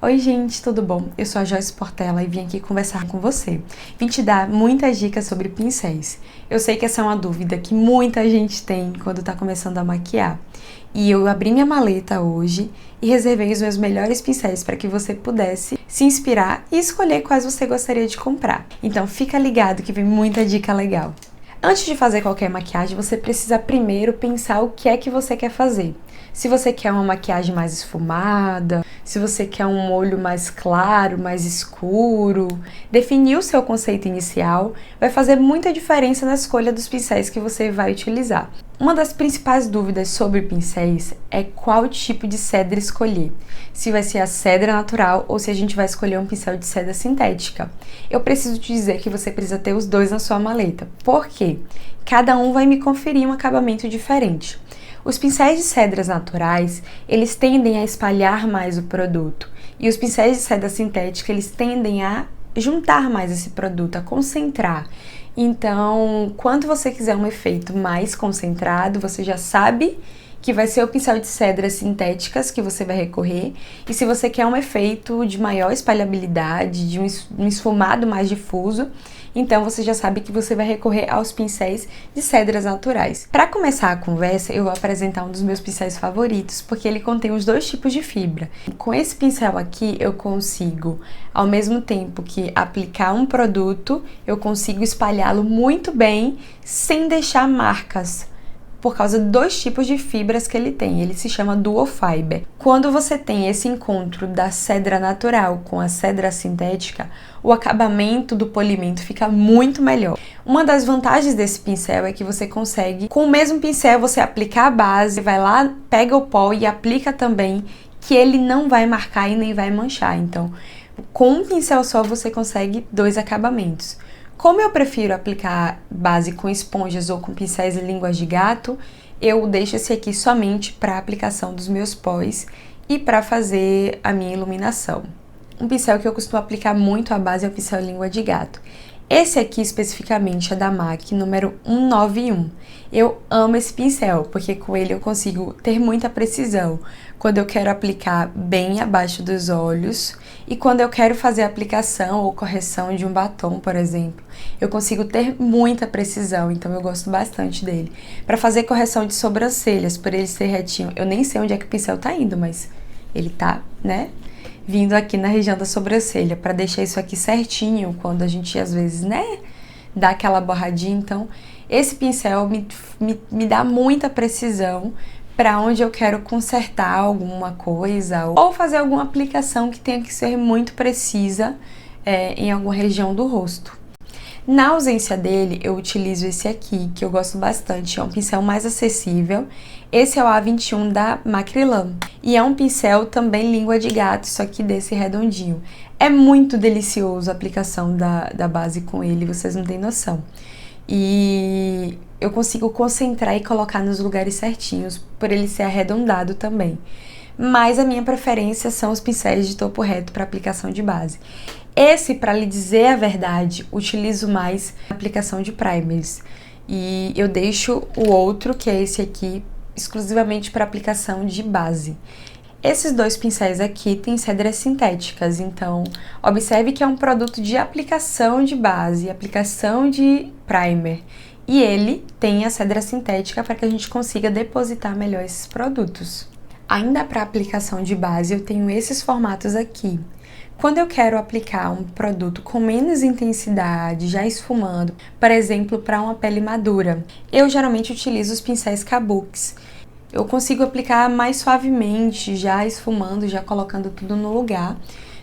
Oi gente, tudo bom? Eu sou a Joyce Portela e vim aqui conversar com você. Vim te dar muitas dicas sobre pincéis. Eu sei que essa é uma dúvida que muita gente tem quando tá começando a maquiar. E eu abri minha maleta hoje e reservei os meus melhores pincéis para que você pudesse se inspirar e escolher quais você gostaria de comprar. Então fica ligado que vem muita dica legal. Antes de fazer qualquer maquiagem, você precisa primeiro pensar o que é que você quer fazer. Se você quer uma maquiagem mais esfumada, se você quer um olho mais claro, mais escuro, definir o seu conceito inicial vai fazer muita diferença na escolha dos pincéis que você vai utilizar. Uma das principais dúvidas sobre pincéis é qual tipo de cedra escolher. Se vai ser a cedra natural ou se a gente vai escolher um pincel de cedra sintética. Eu preciso te dizer que você precisa ter os dois na sua maleta. Por quê? Cada um vai me conferir um acabamento diferente. Os pincéis de cedras naturais, eles tendem a espalhar mais o produto. E os pincéis de cedra sintética, eles tendem a juntar mais esse produto, a concentrar. Então, quando você quiser um efeito mais concentrado, você já sabe que vai ser o pincel de cedras sintéticas que você vai recorrer. E se você quer um efeito de maior espalhabilidade, de um esfumado mais difuso, então você já sabe que você vai recorrer aos pincéis de cedras naturais. Para começar a conversa, eu vou apresentar um dos meus pincéis favoritos, porque ele contém os dois tipos de fibra. Com esse pincel aqui, eu consigo, ao mesmo tempo que aplicar um produto, eu consigo espalhá-lo muito bem, sem deixar marcas, por causa de dois tipos de fibras que ele tem. Ele se chama Dual Fiber. Quando você tem esse encontro da cedra natural com a cedra sintética, o acabamento do polimento fica muito melhor. Uma das vantagens desse pincel é que você consegue, com o mesmo pincel, você aplicar a base, vai lá, pega o pó e aplica também, que ele não vai marcar e nem vai manchar. Então, com um pincel só, você consegue dois acabamentos. Como eu prefiro aplicar base com esponjas ou com pincéis e línguas de gato, eu deixo esse aqui somente para aplicação dos meus pós e para fazer a minha iluminação. Um pincel que eu costumo aplicar muito a base é o pincel língua de gato. Esse aqui especificamente é da MAC número 191. Eu amo esse pincel, porque com ele eu consigo ter muita precisão quando eu quero aplicar bem abaixo dos olhos e quando eu quero fazer a aplicação ou correção de um batom, por exemplo. Eu consigo ter muita precisão, então eu gosto bastante dele. Para fazer correção de sobrancelhas, por ele ser retinho, eu nem sei onde é que o pincel tá indo, mas ele tá, né, vindo aqui na região da sobrancelha, para deixar isso aqui certinho, quando a gente às vezes, né, dá aquela borradinha. Então, esse pincel me dá muita precisão para onde eu quero consertar alguma coisa ou fazer alguma aplicação que tenha que ser muito precisa em alguma região do rosto. Na ausência dele, eu utilizo esse aqui, que eu gosto bastante, é um pincel mais acessível. Esse é o A21 da Macrylan e é um pincel também língua de gato, só que desse redondinho. É muito delicioso a aplicação da base com ele, vocês não têm noção. E eu consigo concentrar e colocar nos lugares certinhos, por ele ser arredondado também. Mas a minha preferência são os pincéis de topo reto para aplicação de base. Esse, para lhe dizer a verdade, utilizo mais a aplicação de primers. E eu deixo o outro, que é esse aqui, exclusivamente para aplicação de base. Esses dois pincéis aqui têm cedras sintéticas, então observe que é um produto de aplicação de base, aplicação de primer. E ele tem a cedra sintética para que a gente consiga depositar melhor esses produtos. Ainda para aplicação de base, eu tenho esses formatos aqui. Quando eu quero aplicar um produto com menos intensidade, já esfumando, por exemplo, para uma pele madura, eu geralmente utilizo os pincéis Kabuki. Eu consigo aplicar mais suavemente, já esfumando, já colocando tudo no lugar,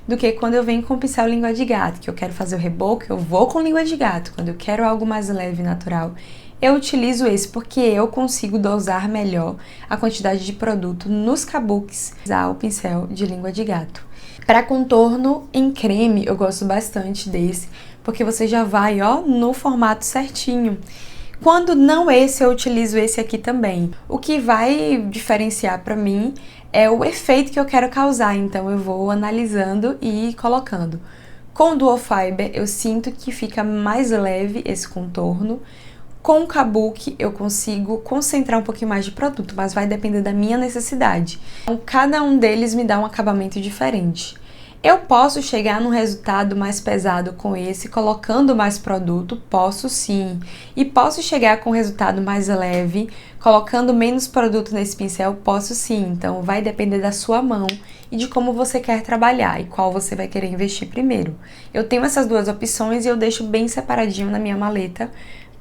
do que quando eu venho com o pincel língua de gato, que eu quero fazer o reboco, eu vou com língua de gato. Quando eu quero algo mais leve e natural, eu utilizo esse porque eu consigo dosar melhor a quantidade de produto nos Kabuki, usar o pincel de língua de gato. Para contorno em creme, eu gosto bastante desse, porque você já vai, ó, no formato certinho. Quando não esse, eu utilizo esse aqui também. O que vai diferenciar para mim é o efeito que eu quero causar, então eu vou analisando e colocando. Com o Dual Fiber, eu sinto que fica mais leve esse contorno. Com o Kabuki, eu consigo concentrar um pouquinho mais de produto, mas vai depender da minha necessidade. Então, cada um deles me dá um acabamento diferente. Eu posso chegar num resultado mais pesado com esse, colocando mais produto? Posso sim. E posso chegar com um resultado mais leve, colocando menos produto nesse pincel? Posso sim. Então vai depender da sua mão e de como você quer trabalhar e qual você vai querer investir primeiro. Eu tenho essas duas opções e eu deixo bem separadinho na minha maleta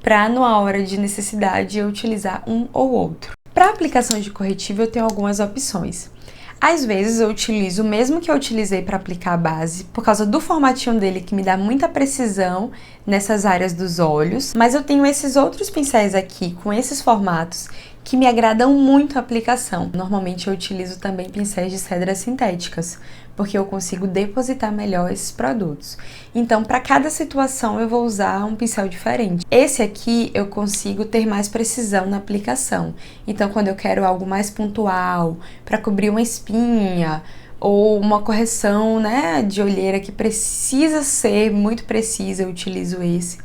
para, na hora de necessidade, eu utilizar um ou outro. Para aplicação de corretivo, eu tenho algumas opções. Às vezes eu utilizo o mesmo que eu utilizei para aplicar a base, por causa do formatinho dele que me dá muita precisão nessas áreas dos olhos, mas eu tenho esses outros pincéis aqui com esses formatos que me agradam muito a aplicação. Normalmente eu utilizo também pincéis de cedras sintéticas, porque eu consigo depositar melhor esses produtos. Então, para cada situação eu vou usar um pincel diferente. Esse aqui eu consigo ter mais precisão na aplicação. Então, quando eu quero algo mais pontual, para cobrir uma espinha, ou uma correção, né, de olheira que precisa ser muito precisa, eu utilizo esse.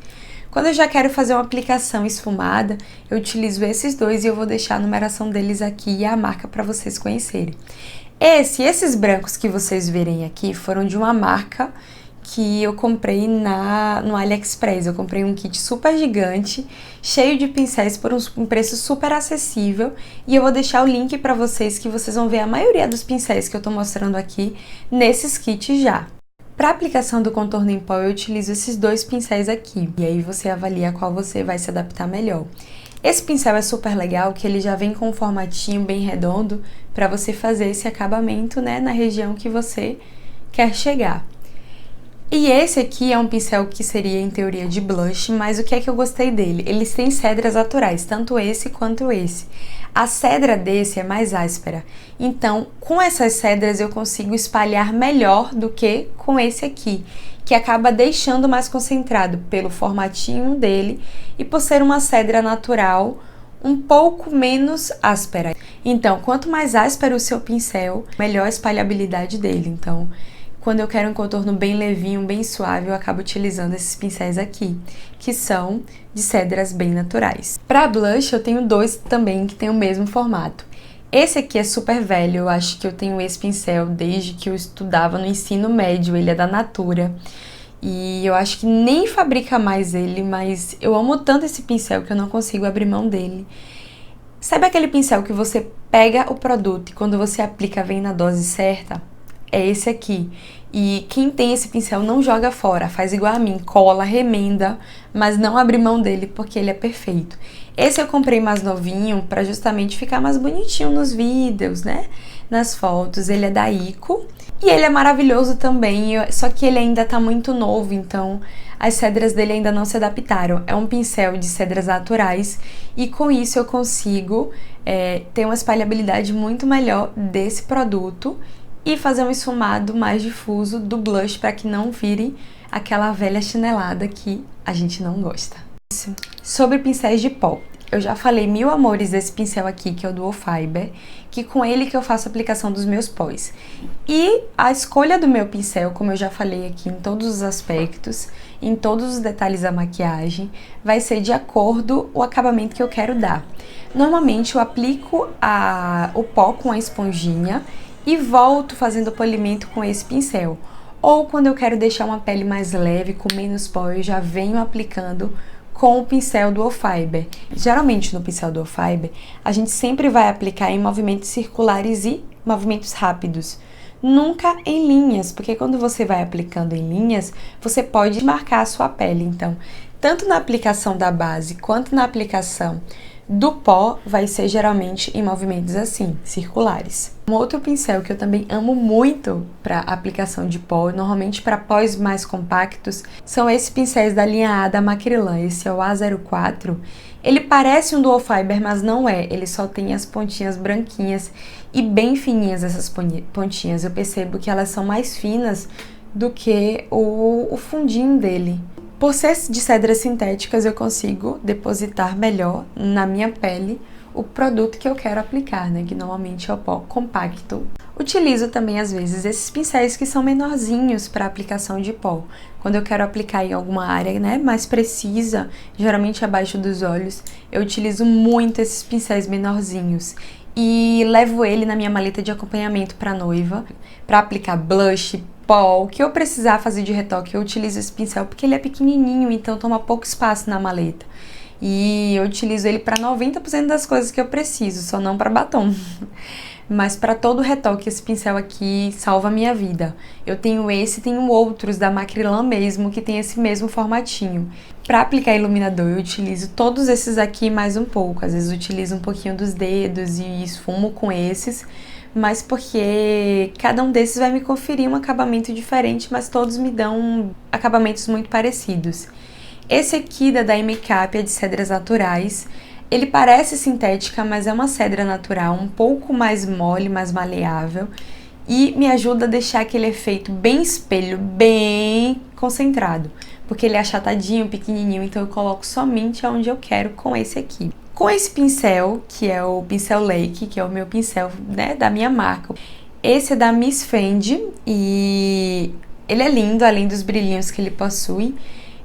Quando eu já quero fazer uma aplicação esfumada, eu utilizo esses dois e eu vou deixar a numeração deles aqui e a marca para vocês conhecerem. Esses brancos que vocês verem aqui foram de uma marca que eu comprei no AliExpress. Eu comprei um kit super gigante, cheio de pincéis por um preço super acessível, e eu vou deixar o link para vocês que vocês vão ver a maioria dos pincéis que eu tô mostrando aqui nesses kits já. Para aplicação do contorno em pó, eu utilizo esses dois pincéis aqui, e aí você avalia qual você vai se adaptar melhor. Esse pincel é super legal, que ele já vem com um formatinho bem redondo para você fazer esse acabamento, né, na região que você quer chegar. E esse aqui é um pincel que seria em teoria de blush, mas o que é que eu gostei dele? Eles têm cedras naturais, tanto esse quanto esse. A cedra desse é mais áspera, então com essas cedras eu consigo espalhar melhor do que com esse aqui, que acaba deixando mais concentrado pelo formatinho dele e por ser uma cedra natural um pouco menos áspera. Então, quanto mais áspero o seu pincel, melhor a espalhabilidade dele. Então, quando eu quero um contorno bem levinho, bem suave, eu acabo utilizando esses pincéis aqui, que são de cedras bem naturais. Para blush, eu tenho dois também que tem o mesmo formato. Esse aqui é super velho, eu acho que eu tenho esse pincel desde que eu estudava no ensino médio, ele é da Natura. E eu acho que nem fabrica mais ele, mas eu amo tanto esse pincel que eu não consigo abrir mão dele. Sabe aquele pincel que você pega o produto e quando você aplica vem na dose certa? É esse aqui. E quem tem esse pincel não joga fora, faz igual a mim, cola, remenda, mas não abre mão dele porque ele é perfeito. Esse eu comprei mais novinho para justamente ficar mais bonitinho nos vídeos, né? Nas fotos. Ele é da Ico e ele é maravilhoso também, só que ele ainda tá muito novo, então as cedras dele ainda não se adaptaram. É um pincel de cedras naturais e com isso eu consigo ter uma espalhabilidade muito melhor desse produto e fazer um esfumado mais difuso do blush para que não vire aquela velha chinelada que a gente não gosta. Sobre pincéis de pó, eu já falei mil amores desse pincel aqui, que é o Duo Fiber, que com ele que eu faço a aplicação dos meus pós. E a escolha do meu pincel, como eu já falei aqui em todos os aspectos, em todos os detalhes da maquiagem, vai ser de acordo com o acabamento que eu quero dar. Normalmente eu aplico o pó com a esponjinha e volto fazendo o polimento com esse pincel. Ou quando eu quero deixar uma pele mais leve, com menos pó, eu já venho aplicando com o pincel Duo Fiber. Geralmente no pincel Duo Fiber, a gente sempre vai aplicar em movimentos circulares e movimentos rápidos. Nunca em linhas, porque quando você vai aplicando em linhas, você pode marcar a sua pele. Então, tanto na aplicação da base quanto na aplicação do pó, vai ser geralmente em movimentos assim, circulares. Um outro pincel que eu também amo muito para aplicação de pó, normalmente para pós mais compactos, são esses pincéis da linha A da Macrylan. Esse é o A04. Ele parece um Duo Fiber, mas não é. Ele só tem as pontinhas branquinhas e bem fininhas essas pontinhas. Eu percebo que elas são mais finas do que o fundinho dele. Por ser de cedras sintéticas, eu consigo depositar melhor na minha pele o produto que eu quero aplicar, né? Que normalmente é o pó compacto. Utilizo também, às vezes, esses pincéis que são menorzinhos para aplicação de pó. Quando eu quero aplicar em alguma área, né, mais precisa, geralmente abaixo dos olhos, eu utilizo muito esses pincéis menorzinhos. E levo ele na minha maleta de acompanhamento para noiva, para aplicar blush, pó, o que eu precisar fazer de retoque, eu utilizo esse pincel porque ele é pequenininho, então toma pouco espaço na maleta. E eu utilizo ele para 90% das coisas que eu preciso, só não para batom. Mas para todo retoque, esse pincel aqui salva a minha vida. Eu tenho esse e tenho outros da Micrylan mesmo, que tem esse mesmo formatinho. Para aplicar iluminador, eu utilizo todos esses aqui mais um pouco. Às vezes utilizo um pouquinho dos dedos e esfumo com esses, mas porque cada um desses vai me conferir um acabamento diferente, mas todos me dão acabamentos muito parecidos. Esse aqui da Dye Makeup é de cedras naturais. Ele parece sintética, mas é uma cedra natural, um pouco mais mole, mais maleável. E me ajuda a deixar aquele efeito bem espelho, bem concentrado. Porque ele é achatadinho, pequenininho, então eu coloco somente onde eu quero com esse aqui. Com esse pincel, que é o pincel Lake, que é o meu pincel, né, da minha marca. Esse é da Miss Fendi e ele é lindo, além dos brilhinhos que ele possui.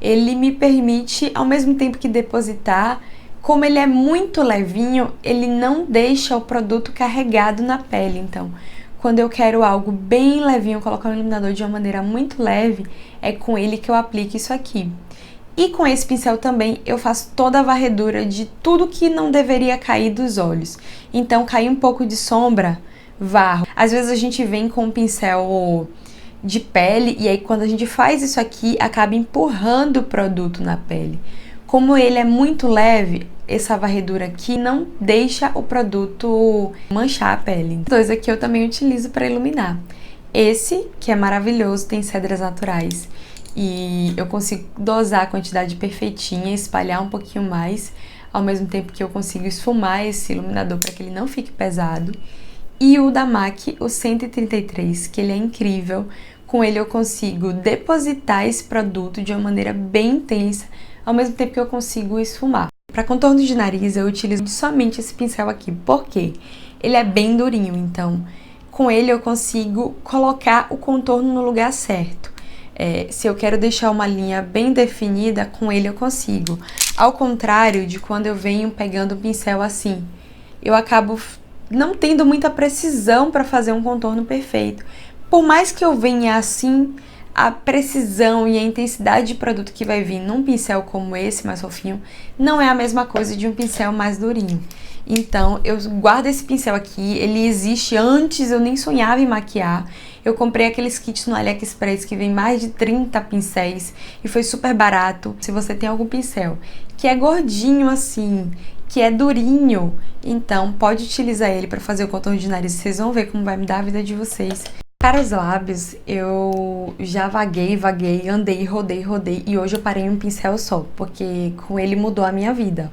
Ele me permite, ao mesmo tempo que depositar, como ele é muito levinho, ele não deixa o produto carregado na pele. Então, quando eu quero algo bem levinho, colocar o iluminador de uma maneira muito leve, é com ele que eu aplico isso aqui. E com esse pincel também eu faço toda a varredura de tudo que não deveria cair dos olhos. Então, cair um pouco de sombra, varro. Às vezes a gente vem com um pincel de pele e aí quando a gente faz isso aqui, acaba empurrando o produto na pele. Como ele é muito leve, essa varredura aqui não deixa o produto manchar a pele. Os dois aqui eu também utilizo para iluminar. Esse, que é maravilhoso, tem cedras naturais e eu consigo dosar a quantidade perfeitinha, espalhar um pouquinho mais, ao mesmo tempo que eu consigo esfumar esse iluminador para que ele não fique pesado. E o da MAC, o 133, que ele é incrível. Com ele eu consigo depositar esse produto de uma maneira bem intensa, ao mesmo tempo que eu consigo esfumar. Para contorno de nariz eu utilizo somente esse pincel aqui, porque ele é bem durinho, então com ele eu consigo colocar o contorno no lugar certo. Se eu quero deixar uma linha bem definida, com ele eu consigo. Ao contrário de quando eu venho pegando o pincel assim, eu acabo não tendo muita precisão para fazer um contorno perfeito. Por mais que eu venha assim, a precisão e a intensidade de produto que vai vir num pincel como esse, mais fofinho, não é a mesma coisa de um pincel mais durinho. Então, eu guardo esse pincel aqui, ele existe antes, eu nem sonhava em maquiar. Eu comprei aqueles kits no AliExpress que vem mais de 30 pincéis e foi super barato. Se você tem algum pincel que é gordinho assim, que é durinho, então pode utilizar ele para fazer o contorno de nariz. Vocês vão ver como vai mudar a vida de vocês. Para os lábios, eu já vaguei, andei, rodei e hoje eu parei em um pincel só, porque com ele mudou a minha vida.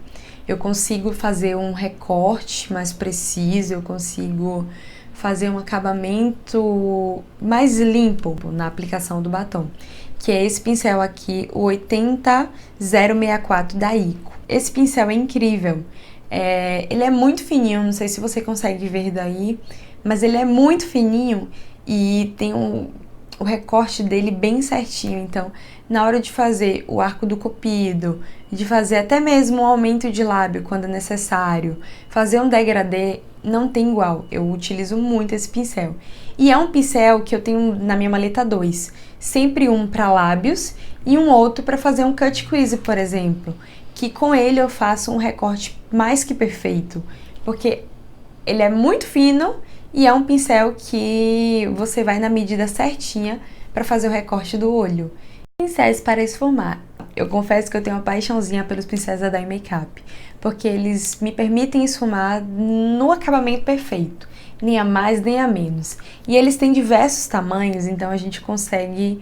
Eu consigo fazer um recorte mais preciso, eu consigo fazer um acabamento mais limpo na aplicação do batom, que é esse pincel aqui, o 80064 da Ico. Esse pincel é incrível, ele é muito fininho, não sei se você consegue ver daí, mas ele é muito fininho e tem o recorte dele bem certinho, então na hora de fazer o arco do cupido, de fazer até mesmo um aumento de lábio quando é necessário, fazer um degradê, não tem igual. Eu utilizo muito esse pincel. E é um pincel que eu tenho na minha maleta 2, sempre um para lábios e um outro para fazer um cut crease, por exemplo, que com ele eu faço um recorte mais que perfeito, porque ele é muito fino e é um pincel que você vai na medida certinha para fazer o recorte do olho. Pincéis para esfumar. Eu confesso que eu tenho uma paixãozinha pelos pincéis da Dye Makeup, porque eles me permitem esfumar no acabamento perfeito, nem a mais nem a menos. E eles têm diversos tamanhos, então a gente consegue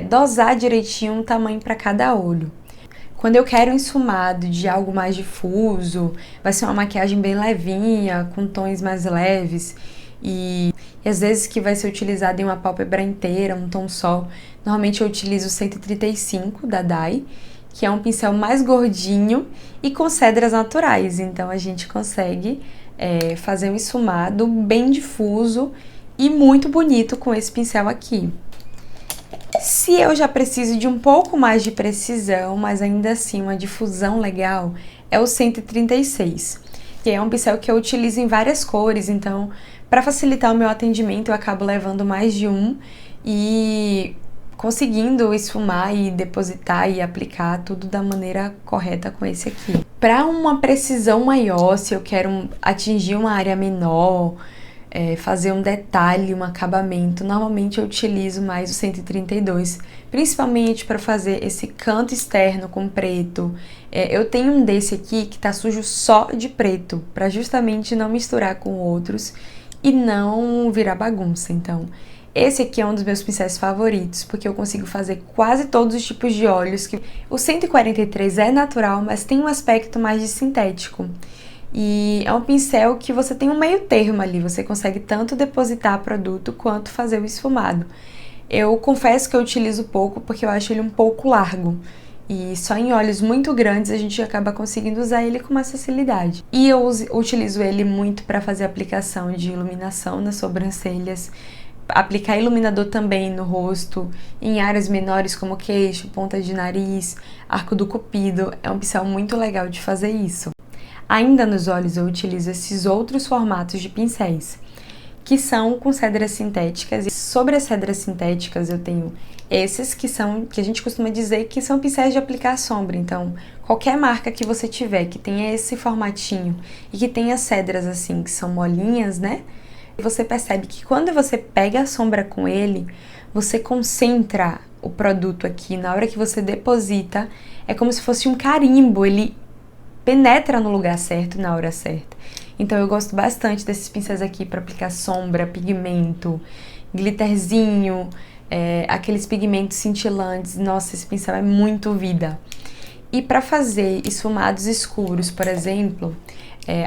dosar direitinho um tamanho para cada olho. Quando eu quero um esfumado de algo mais difuso, vai ser uma maquiagem bem levinha, com tons mais leves, e às vezes que vai ser utilizado em uma pálpebra inteira, um tom só. Normalmente eu utilizo o 135 da Dye, que é um pincel mais gordinho e com cedras naturais, então a gente consegue fazer um esfumado bem difuso e muito bonito com esse pincel aqui. Se eu já preciso de um pouco mais de precisão, mas ainda assim uma difusão legal, é o 136, que é um pincel que eu utilizo em várias cores, então para facilitar o meu atendimento eu acabo levando mais de um, e conseguindo esfumar e depositar e aplicar tudo da maneira correta com esse aqui. Para uma precisão maior, se eu quero atingir uma área menor, fazer um detalhe, um acabamento, normalmente eu utilizo mais o 132, principalmente para fazer esse canto externo com preto. Eu tenho um desse aqui que tá sujo só de preto, para justamente não misturar com outros e não virar bagunça. Então, esse aqui é um dos meus pincéis favoritos, porque eu consigo fazer quase todos os tipos de olhos. O 143 é natural, mas tem um aspecto mais de sintético. E é um pincel que você tem um meio termo ali, você consegue tanto depositar produto quanto fazer o esfumado. Eu confesso que eu utilizo pouco porque eu acho ele um pouco largo. E só em olhos muito grandes a gente acaba conseguindo usar ele com mais facilidade. E eu utilizo ele muito para fazer aplicação de iluminação nas sobrancelhas, aplicar iluminador também no rosto, em áreas menores como queixo, ponta de nariz, arco do cupido. É um pincel muito legal de fazer isso. Ainda nos olhos eu utilizo esses outros formatos de pincéis, que são com cedras sintéticas. E sobre as cedras sintéticas eu tenho esses que a gente costuma dizer que são pincéis de aplicar sombra. Então, qualquer marca que você tiver que tenha esse formatinho e que tenha cedras assim, que são molinhas, né? Você percebe que quando você pega a sombra com ele, você concentra o produto aqui. Na hora que você deposita, é como se fosse um carimbo, ele penetra no lugar certo, na hora certa. Então eu gosto bastante desses pincéis aqui para aplicar sombra, pigmento, glitterzinho, aqueles pigmentos cintilantes. Nossa, esse pincel é muito vida. E para fazer esfumados escuros, por exemplo,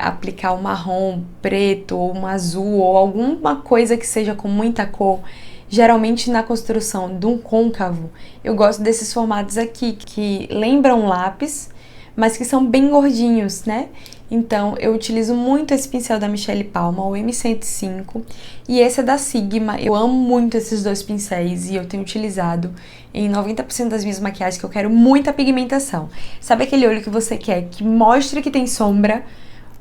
aplicar um marrom, preto, ou um azul, ou alguma coisa que seja com muita cor, geralmente na construção de um côncavo, eu gosto desses formatos aqui, que lembram lápis, mas que são bem gordinhos, né? Então, eu utilizo muito esse pincel da Michelle Palma, o M105, e esse é da Sigma. Eu amo muito esses dois pincéis e eu tenho utilizado em 90% das minhas maquiagens que eu quero muita pigmentação. Sabe aquele olho que você quer que mostre que tem sombra?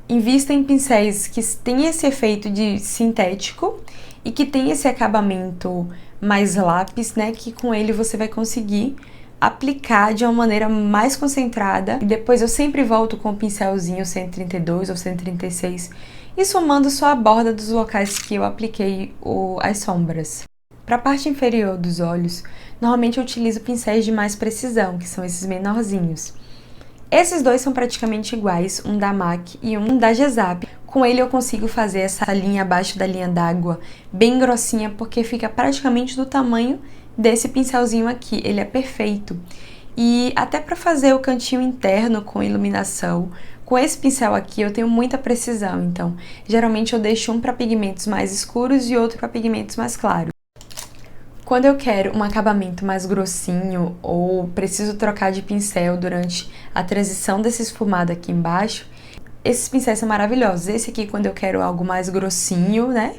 Invista em pincéis que têm esse efeito de sintético e que tem esse acabamento mais lápis, né? Que com ele você vai conseguir aplicar de uma maneira mais concentrada. E depois eu sempre volto com o pincelzinho 132 ou 136 e somando só a borda dos locais que eu apliquei as sombras. Para a parte inferior dos olhos, normalmente eu utilizo pincéis de mais precisão, que são esses menorzinhos. Esses dois são praticamente iguais, um da MAC e um da Gesap. Com ele eu consigo fazer essa linha abaixo da linha d'água bem grossinha, porque fica praticamente do tamanho desse pincelzinho aqui. Ele é perfeito. E até para fazer o cantinho interno com iluminação, com esse pincel aqui eu tenho muita precisão. Então, geralmente eu deixo um para pigmentos mais escuros e outro para pigmentos mais claros. Quando eu quero um acabamento mais grossinho ou preciso trocar de pincel durante a transição desse esfumado aqui embaixo, esses pincéis são maravilhosos. Esse aqui, quando eu quero algo mais grossinho, né?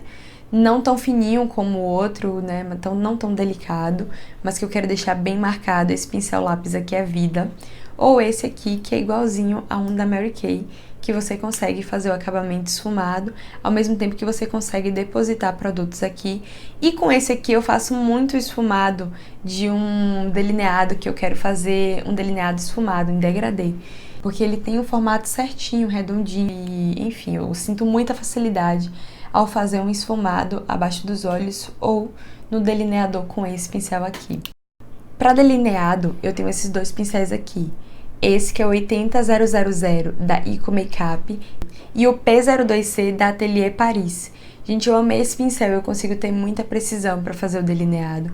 Não tão fininho como o outro, né? Não tão delicado, mas que eu quero deixar bem marcado. Esse pincel lápis aqui é vida. Ou esse aqui, que é igualzinho a um da Mary Kay, que você consegue fazer o acabamento esfumado, ao mesmo tempo que você consegue depositar produtos aqui. E com esse aqui eu faço muito esfumado de um delineado que eu quero fazer, um delineado esfumado em degradê, porque ele tem o formato certinho, redondinho, e enfim, eu sinto muita facilidade ao fazer um esfumado abaixo dos olhos ou no delineador com esse pincel aqui. Para delineado, eu tenho esses dois pincéis aqui. Esse que é o 80000 da Eco Makeup e o P02C da Atelier Paris. Gente, eu amei esse pincel, eu consigo ter muita precisão para fazer o delineado.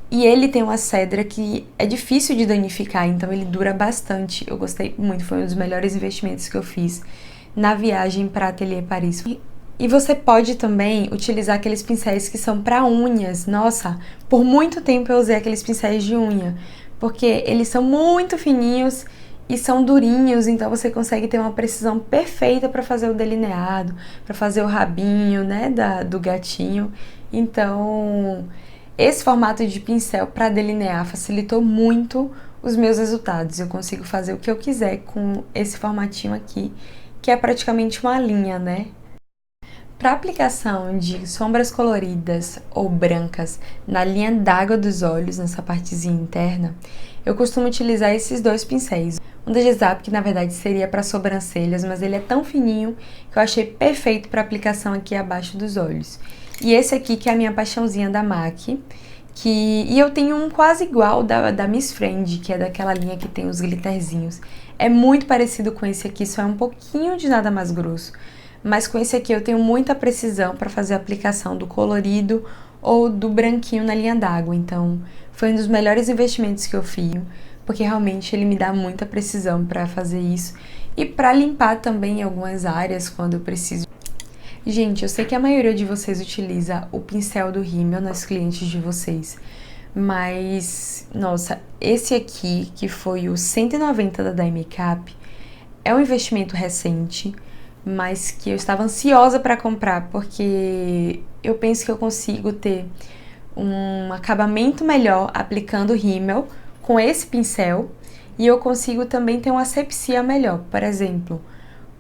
E ele tem uma cedra que é difícil de danificar, então ele dura bastante. Eu gostei muito, foi um dos melhores investimentos que eu fiz na viagem para Atelier Paris. E você pode também utilizar aqueles pincéis que são para unhas. Nossa, por muito tempo eu usei aqueles pincéis de unha, porque eles são muito fininhos e são durinhos, então você consegue ter uma precisão perfeita para fazer o delineado, para fazer o rabinho, né, do gatinho. Então, esse formato de pincel para delinear facilitou muito os meus resultados. Eu consigo fazer o que eu quiser com esse formatinho aqui, que é praticamente uma linha, né? Para aplicação de sombras coloridas ou brancas na linha d'água dos olhos, nessa partezinha interna, eu costumo utilizar esses dois pincéis. Um da Gezzap, que na verdade seria para sobrancelhas, mas ele é tão fininho que eu achei perfeito para aplicação aqui abaixo dos olhos. E esse aqui, que é a minha paixãozinha da MAC, e eu tenho um quase igual da Miss Friend, que é daquela linha que tem os glitterzinhos. É muito parecido com esse aqui, só é um pouquinho de nada mais grosso. Mas com esse aqui eu tenho muita precisão para fazer a aplicação do colorido ou do branquinho na linha d'água. Então, foi um dos melhores investimentos que eu fiz, porque realmente ele me dá muita precisão para fazer isso. E para limpar também algumas áreas quando eu preciso. Gente, eu sei que a maioria de vocês utiliza o pincel do Rimmel nas clientes de vocês. Mas, nossa, esse aqui, que foi o 190 da Dye Makeup, é um investimento recente, mas que eu estava ansiosa para comprar, porque eu penso que eu consigo ter um acabamento melhor aplicando o Rimmel com esse pincel, e eu consigo também ter uma asepsia melhor. Por exemplo,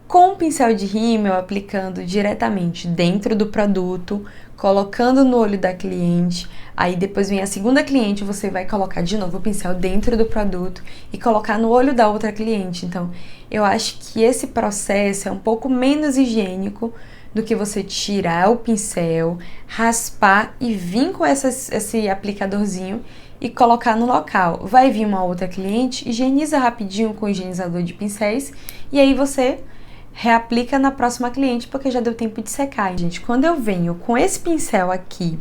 com o pincel de Rimmel aplicando diretamente dentro do produto, colocando no olho da cliente, aí depois vem a segunda cliente, você vai colocar de novo o pincel dentro do produto e colocar no olho da outra cliente. Então, eu acho que esse processo é um pouco menos higiênico do que você tirar o pincel, raspar e vir com esse aplicadorzinho e colocar no local. Vai vir uma outra cliente, higieniza rapidinho com o higienizador de pincéis e aí você reaplica na próxima cliente, porque já deu tempo de secar. Gente, quando eu venho com esse pincel aqui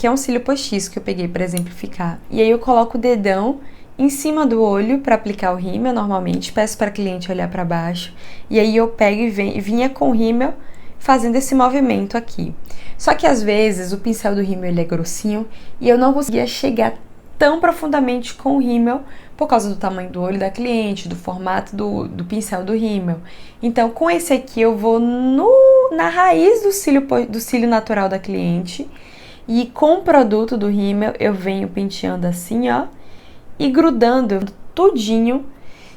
é um cílio postiço que eu peguei para exemplificar, e aí eu coloco o dedão em cima do olho para aplicar o rímel normalmente, peço para a cliente olhar para baixo, e aí eu pego e vinha com o rímel fazendo esse movimento aqui. Só que às vezes o pincel do rímel ele é grossinho e eu não conseguia chegar tão profundamente com o rímel por causa do tamanho do olho da cliente, do formato do pincel do rímel. Então, com esse aqui eu vou na raiz do cílio natural da cliente, e com o produto do rímel eu venho penteando assim, ó, e grudando tudinho,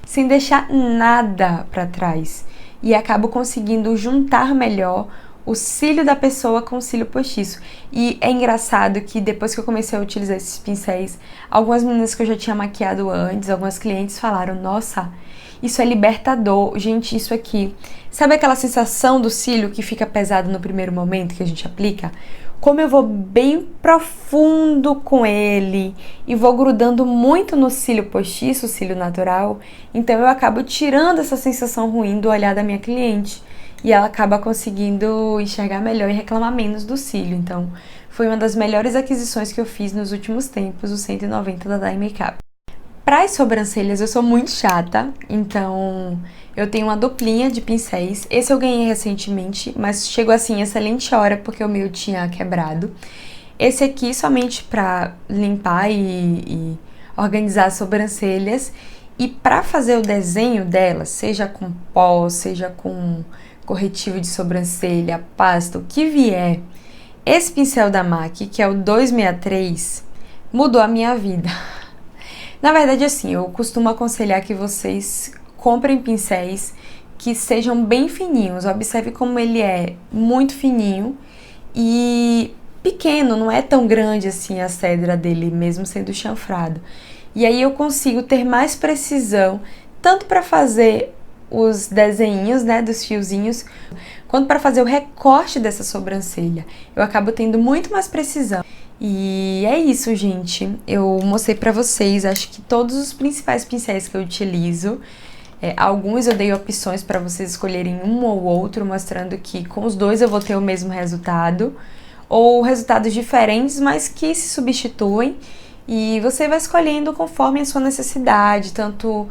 sem deixar nada para trás. E acabo conseguindo juntar melhor o cílio da pessoa com o cílio postiço. E é engraçado que depois que eu comecei a utilizar esses pincéis, algumas meninas que eu já tinha maquiado antes, algumas clientes falaram: nossa, isso é libertador, gente, isso aqui. Sabe aquela sensação do cílio que fica pesado no primeiro momento que a gente aplica? Como eu vou bem profundo com ele e vou grudando muito no cílio postiço, o cílio natural, então eu acabo tirando essa sensação ruim do olhar da minha cliente. E ela acaba conseguindo enxergar melhor e reclamar menos do cílio. Então, foi uma das melhores aquisições que eu fiz nos últimos tempos, o 190 da Dye Makeup. Para as sobrancelhas, eu sou muito chata, então eu tenho uma duplinha de pincéis. Esse eu ganhei recentemente, mas chegou assim em excelente hora, porque o meu tinha quebrado. Esse aqui somente para limpar e organizar as sobrancelhas. E para fazer o desenho delas, seja com pó, seja com corretivo de sobrancelha, pasta, o que vier, esse pincel da MAC, que é o 263, mudou a minha vida. Na verdade, assim, eu costumo aconselhar que vocês comprem pincéis que sejam bem fininhos. Observe como ele é muito fininho e pequeno, não é tão grande assim a cedra dele, mesmo sendo chanfrado. E aí eu consigo ter mais precisão, tanto para fazer os desenhinhos, né, dos fiozinhos, quanto para fazer o recorte dessa sobrancelha. Eu acabo tendo muito mais precisão. E é isso, gente. Eu mostrei para vocês, acho que todos os principais pincéis que eu utilizo. Alguns eu dei opções para vocês escolherem um ou outro, mostrando que com os dois eu vou ter o mesmo resultado, ou resultados diferentes, mas que se substituem. E você vai escolhendo conforme a sua necessidade, tanto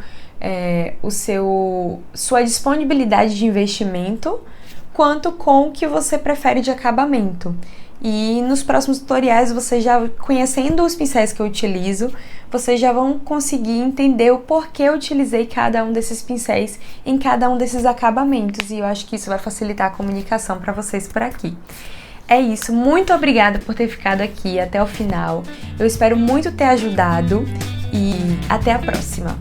sua disponibilidade de investimento, quanto com o que você prefere de acabamento. E nos próximos tutoriais, você já conhecendo os pincéis que eu utilizo, vocês já vão conseguir entender o porquê eu utilizei cada um desses pincéis em cada um desses acabamentos. E eu acho que isso vai facilitar a comunicação para vocês por aqui. É isso, muito obrigada por ter ficado aqui até o final. Eu espero muito ter ajudado e até a próxima!